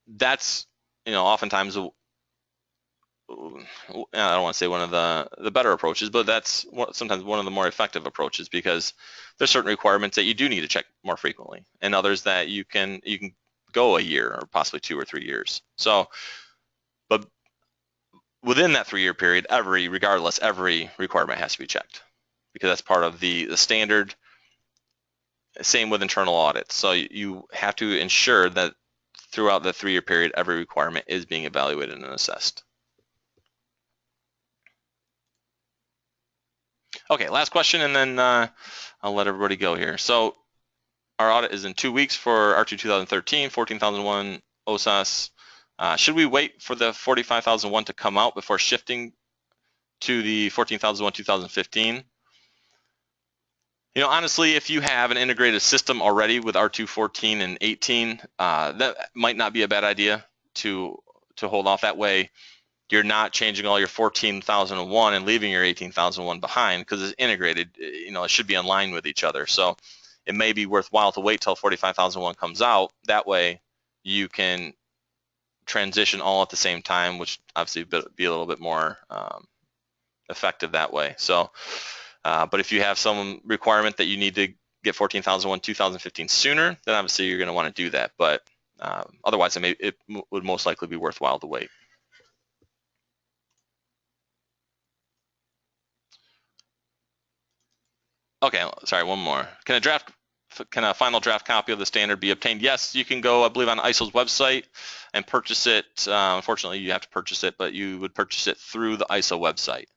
That's oftentimes, I don't want to say one of the better approaches, but that's sometimes one of the more effective approaches, because there's certain requirements that you do need to check more frequently, and others that you can go a year or possibly 2 or 3 years. So, but within that 3-year period, regardless, every requirement has to be checked, because that's part of the standard. Same with internal audits. So you have to ensure that throughout the 3-year period, every requirement is being evaluated and assessed. Okay, last question, and then I'll let everybody go here. So our audit is in 2 weeks for R2 2013, 14,001 OSAS. Should we wait for the 45,001 to come out before shifting to the 14,001 2015? Honestly, if you have an integrated system already with R2 14 and 18, that might not be a bad idea to hold off. That way, you're not changing all your 14,001 and leaving your 18,001 behind, because it's integrated. It should be in line with each other. So it may be worthwhile to wait till 45,001 comes out. That way, you can transition all at the same time, which obviously be a little bit more effective that way. So, but if you have some requirement that you need to get 14,001 2015 sooner, then obviously you're going to want to do that. But otherwise, it would most likely be worthwhile to wait. Okay, sorry, one more. Can a final draft copy of the standard be obtained? Yes, you can go, I believe, on ISO's website and purchase it. Unfortunately, you have to purchase it, but you would purchase it through the ISO website.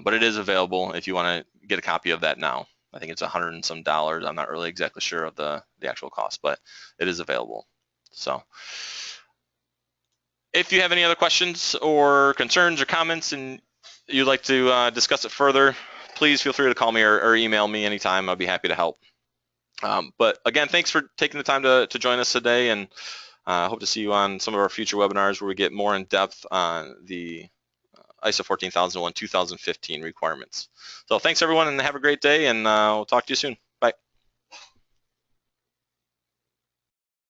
But it is available if you want to get a copy of that now. I think it's $100 and some. I'm not really exactly sure of the actual cost, but it is available. So if you have any other questions or concerns or comments and you'd like to discuss it further, please feel free to call me or email me anytime. I'll be happy to help. But again, thanks for taking the time to join us today, and I hope to see you on some of our future webinars where we get more in depth on the ISO 14001 2015 requirements. So thanks everyone, and have a great day, and we'll talk to you soon.